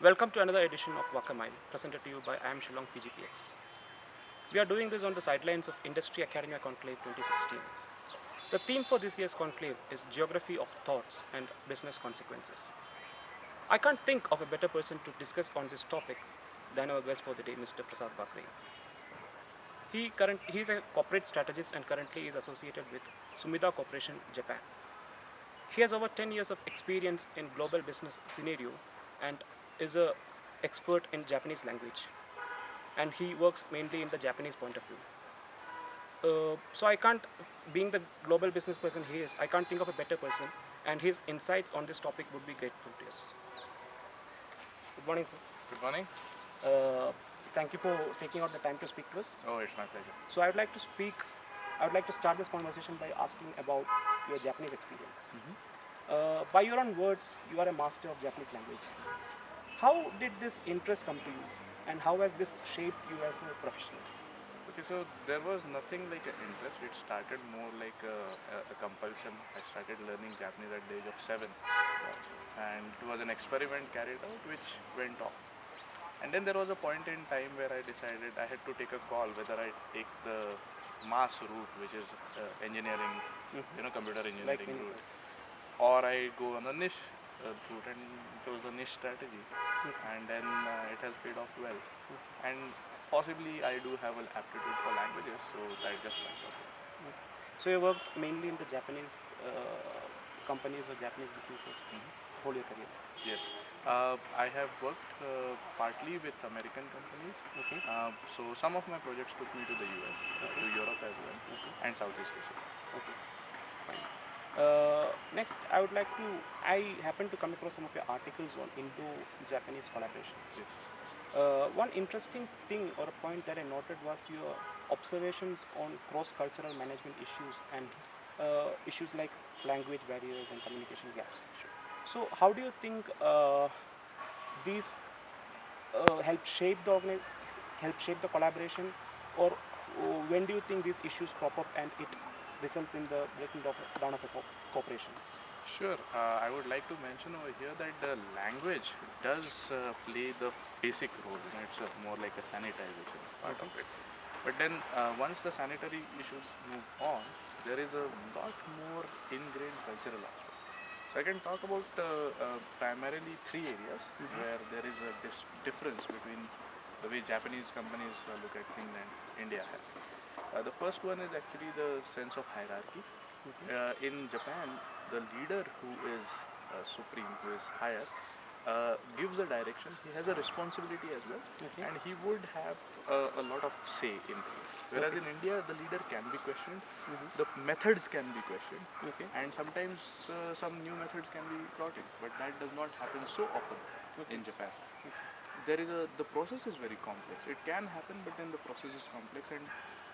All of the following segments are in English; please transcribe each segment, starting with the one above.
Welcome to another edition of Wakamail, presented to you by IIM Shillong PGPX. We are doing this on the sidelines of Industry Academia Conclave 2016. The theme for this year's conclave is Geography of Thoughts and Business Consequences. I can't think of a better person to discuss on this topic than our guest for the day, Mr.Prasad Bakre. He is a corporate strategist and currently is associated with Sumida Corporation, Japan. He has over 10 years of experience in global business scenario and is a expert in Japanese language. And he works mainly in the Japanese point of view. So I can't, being the global business person he is, I can't think of a better person, and his insights on this topic would be grateful to us. Good morning, sir. Good morning. Uh, Thank you for taking out the time to speak to us. Oh, it's my pleasure. So I would like to start this conversation by asking about your Japanese experience. By your own words, you are a master of Japanese language. How did this interest come to you, and how has this shaped you as a professional? Okay, so there was nothing like an interest. It started more like a compulsion. I started learning Japanese at the age of 7, and it was an experiment carried out which went off. And then there was a point in time where I decided I had to take a call whether I take the mass route, which is engineering, computer Like engineering many route, of us. or I go on a niche route and chose the niche strategy, and then it has paid off well. And possibly I do have an aptitude for languages, so that just went off. So you worked mainly in the Japanese companies or Japanese businesses whole your career. Yes, I have worked partly with American companies. Okay. So some of my projects took me to the US, to Europe as well, and Southeast Asia. Okay. Fine. Next, I happen to come across some of your articles on Indo-Japanese collaborations. Yes. One interesting thing or a point that I noted was your observations on cross-cultural management issues and issues like language barriers and communication gaps. Sure. So, how do you think these help shape the collaboration, or when do you think these issues crop up and it results in the breaking down of a cooperation? Sure. I would like to mention over here that the language does play the basic role. It's more like a sanitization part of it. But then once the sanitary issues move on, there is a lot more ingrained cultural aspect. So I can talk about primarily three areas where there is a difference between the way Japanese companies look at things and India has. The first one is actually the sense of hierarchy. In Japan, the leader who is supreme, who is higher, gives the direction. He has a responsibility as well, and he would have a lot of say in things. Whereas in India, the leader can be questioned, the methods can be questioned, and sometimes some new methods can be brought in. But that does not happen so often in Japan. The process is very complex. It can happen, but then the process is complex, and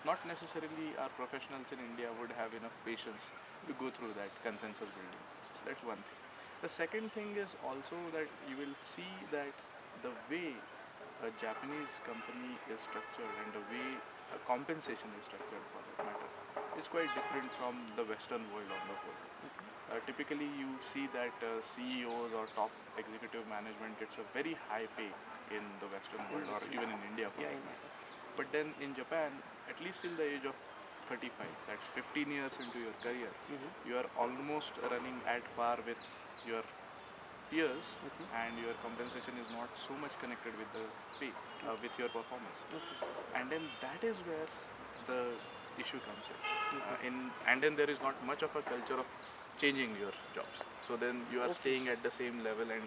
not necessarily our professionals in India would have enough patience to go through that consensus building process. That's one thing. The second thing is also that you will see that the way a Japanese company is structured and the way a compensation is structured for that matter is quite different from the Western world on the whole. Typically, you see that CEOs or top executive management gets a very high pay in the Western world or even in India. But then in Japan, at least till the age of 35, that's 15 years into your career, you are almost running at par with your peers, and your compensation is not so much connected with the pay, with your performance. And then that is where the issue comes in. And then there is not much of a culture of changing your jobs. So then you are staying at the same level and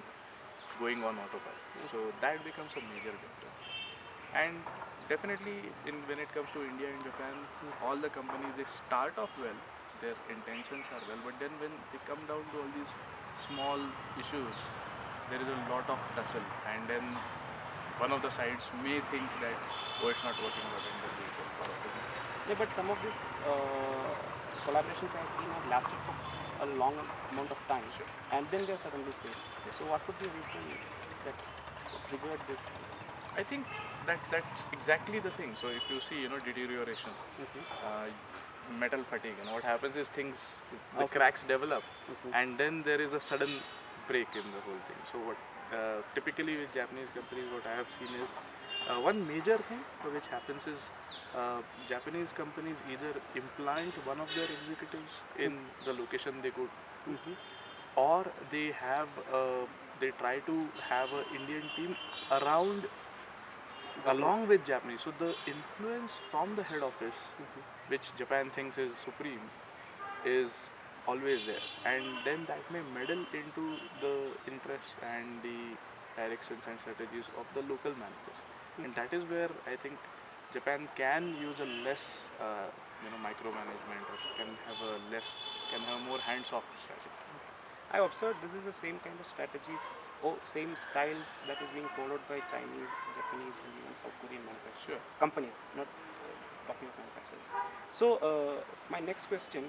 going on autopilot. So that becomes a major difference. And definitely, when it comes to India and Japan, all the companies, they start off well, their intentions are well, but then when they come down to all these small issues, there is a lot of tussle, and then one of the sides may think that, oh, it's not working out, and then they go for it. Yeah, but some of these collaborations I've seen have lasted for a long amount of time, and then they're suddenly failed. So, what could be the reason that triggered this? I think that's exactly the thing. So if you see, deterioration, metal fatigue, and what happens is the cracks develop, and then there is a sudden break in the whole thing. So typically with Japanese companies, what I have seen is one major thing which happens is Japanese companies either implant one of their executives in the location they go to, or they try to have an Indian team around along with Japanese. So the influence from the head office, which Japan thinks is supreme, is always there, and then that may meddle into the interests and the directions and strategies of the local managers, and that is where I think Japan can use a less micromanagement, or can have a more hands-off strategy. I observed this is the same kind of strategies or same styles that is being followed by Chinese, Japanese, and even South Korean manufacturers. Sure. Companies, not talking of manufacturers. So my next question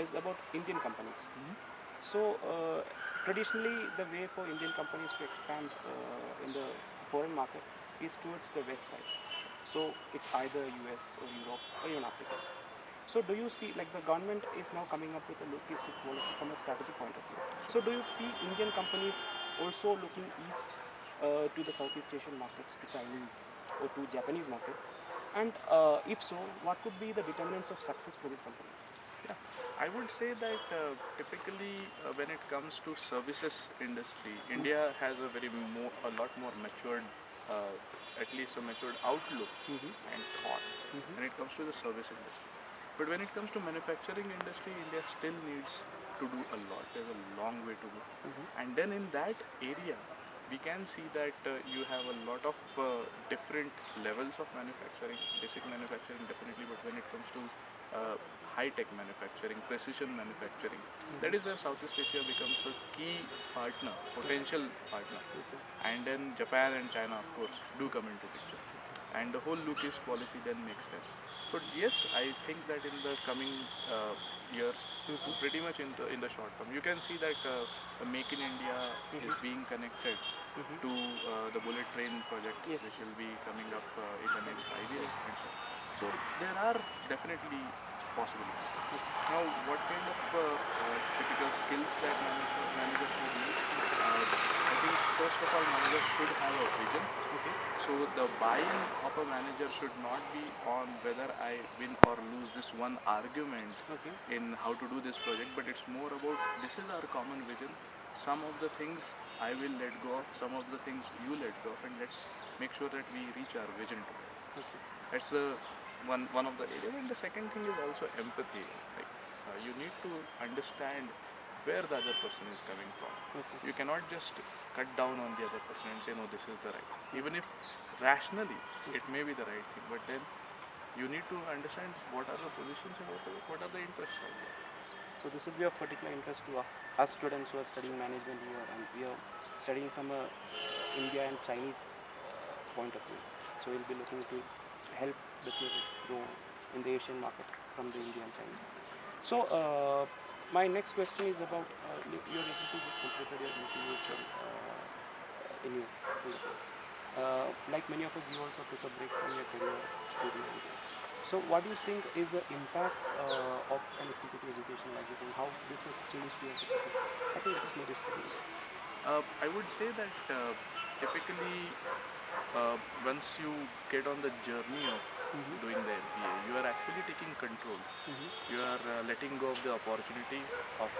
is about Indian companies. So traditionally, the way for Indian companies to expand in the foreign market is towards the west side. So it's either US or Europe or even Africa. So do you see, like the government is now coming up with a look east policy from a strategic point of view. So do you see Indian companies also looking east to the Southeast Asian markets, to Chinese or to Japanese markets? And if so, what could be the determinants of success for these companies? Yeah, I would say that typically when it comes to services industry, India has a lot more matured, at least a matured outlook and thought when it comes to the service industry. But when it comes to manufacturing industry, India still needs to do a lot. There's a long way to go. And then in that area, we can see that you have a lot of different levels of manufacturing, basic manufacturing definitely, but when it comes to high-tech manufacturing, precision manufacturing, that is where Southeast Asia becomes a key partner, potential partner. And then Japan and China, of course, do come into picture. And the whole look east policy then makes sense. So yes, I think that in the coming years, pretty much in the short term, you can see that the Make in India is being connected to the bullet train project, which will be coming up in the next 5 years and so. So there are definitely possibilities. Now, what kind of typical skills that managers should need? I think first of all, managers should have a vision. So the buying of a manager should not be on whether I win or lose this one argument in how to do this project, but it's more about this is our common vision. Some of the things I will let go of, some of the things you let go of, and let's make sure that we reach our vision together. That's one of the areas. And the second thing is also empathy. Like you need to understand where the other person is coming from. You cannot just cut down on the other person and say, no, this is the right. Even if rationally it may be the right thing, but then you need to understand what are the positions and what are the interests out there. So this would be of particular interest to us students who are studying management here, and we are studying from a India and Chinese point of view. So we'll be looking to help businesses grow in the Asian market from the Indian and Chinese market. So my next question is about you recently just completed your MBA in US, Singapore. Like many of us, you also took a break from your career to do MBA. So what do you think is the impact of an executive education like this, and how this has changed your education? I think it's more distinguished. I would say that typically once you get on the journey of doing the MBA, you are actually taking control. You are letting go of the opportunity of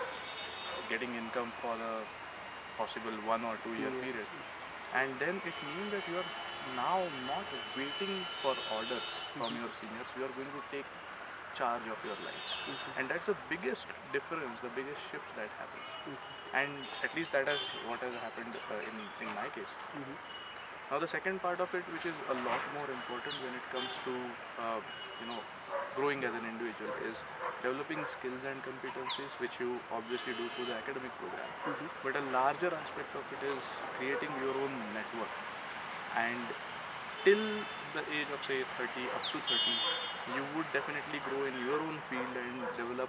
getting income for a possible 1 or 2 year period. And then it means that you are now not waiting for orders from your seniors. You are going to take charge of your life. And that's the biggest difference, the biggest shift that happens. And at least that is what has happened in my case. Now the second part of it, which is a lot more important when it comes to growing as an individual, is developing skills and competencies, which you obviously do through the academic program. But a larger aspect of it is creating your own network. And till the age of say 30, up to 30, you would definitely grow in your own field and develop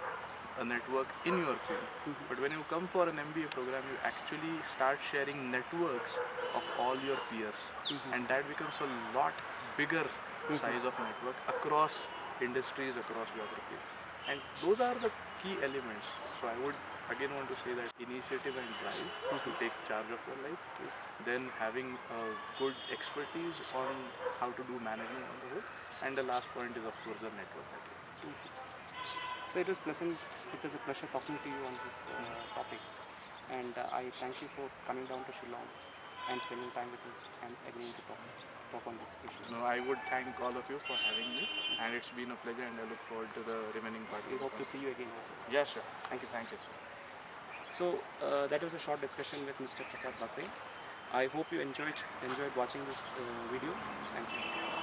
a network in your field. But when you come for an MBA program, you actually start sharing networks of all your peers, and that becomes a lot bigger size of network across industries, across geographies, and those are the key elements. So I would again want to say that initiative and drive to take charge of your life, then having good expertise on how to do management on the whole, and the last point is of course the network that you have. So it was pleasant. It was a pleasure talking to you on these topics, and I thank you for coming down to Shillong and spending time with us and agreeing to talk on these issues. No, I would thank all of you for having me, and it's been a pleasure, and I look forward to the remaining part. We hope to see you again also. Yeah, sure. Thank you. Thank you, sir. So that was a short discussion with Mr. Prasad Bakre. I hope you enjoyed watching this video. Thank you.